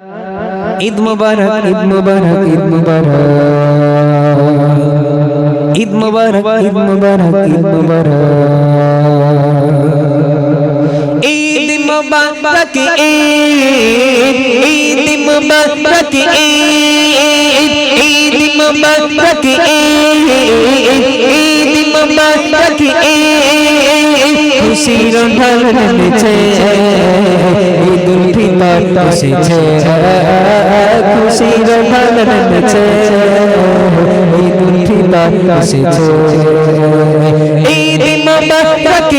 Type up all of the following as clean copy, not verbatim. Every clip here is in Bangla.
ঈদ মুবারক, ঈদ মুবারক, ঈদ মুবারক, ঈদ মুবারক, ঈদ মুবারক, ঈদ মুবারক, ঈদ মুবারক, ঈদ মুবারক, ঈদ মুবারক, ঈদ মুবারক, খুশির ঢল নেমেছে, ঈদুল ফিতর এসেছে, খুশির ঢল নেমেছে, ঈদুল ফিতর এসেছে, ঈদ মুবারক,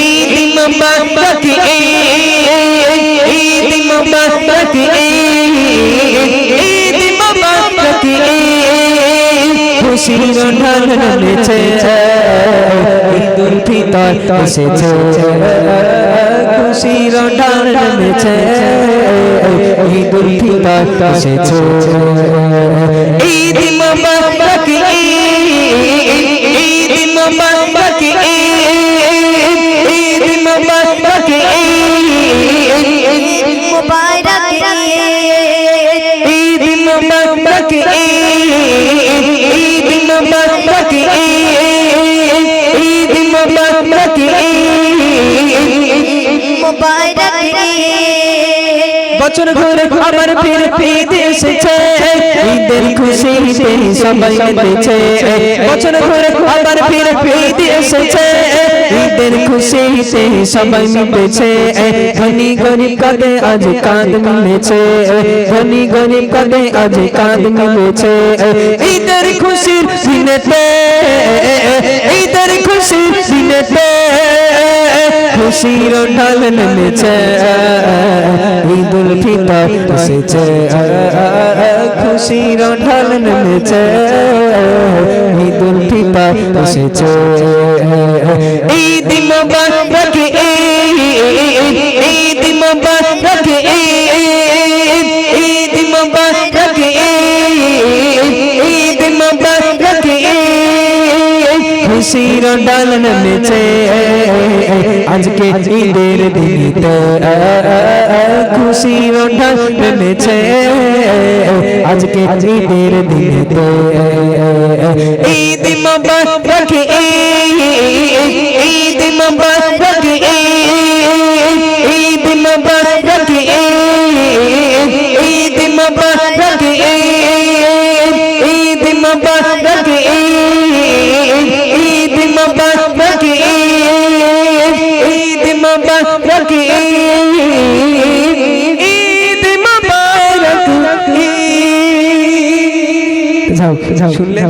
ঈদ মুবারক, ঈদ মুবারক, ঈদ মুবারক, খুশির ঢল নেমেছে, ঈদুল ফিতর এসেছে, খুশির ঢল নেমেছে, ঈদুল ফিতর এসেছে, ঈদ মুবারক, ঈদ মুবারক, ঈদ মুবারক, ঈদ মুবারক, ঈদ মুবারক, ঈদ মুবারক, ঈদ মুবারক, বছর ঘুরে আবার ফির ঈদ এসেছে, ঈদের খুশিতে সবাই মেতেছে, বছর ঘুরে আবার ফির ঈদ এসেছে, ঈদের খুশিতে সবাই মেতেছে, ধনী গরিব কাঁধে আজ কাঁধ মিলেছে, ধনী গরিব কাঁধে আজ কাঁধ মিলেছে, ঈদের খুশির দিনেতে, ঈদের খুশির দিনেতে, খুশির ঢল নেমেছে, ঈদুল ফিতর এসেছে, খুশির ঢল নেমেছে, ঈদুল ফিতর এসেছে, ঈদ মুবারক, ঈদ মুবারক, ঈদ মুবারক, ঈদ মুবারক, খুশির ঢল নেমেছে, আজকে ঈদের দিনেতে, খুশির ঢল নেমেছে, আজকে ঈদের দিনেতে, ঈদ মুবারক, ঈদ মুবারক, ঈদ মুবারক, ঈদ মুবারক, ঈদ মুবারক, ঈদ মুবারক, ঈদ মুবারক, ঈদ মুবারক, শুনলেন?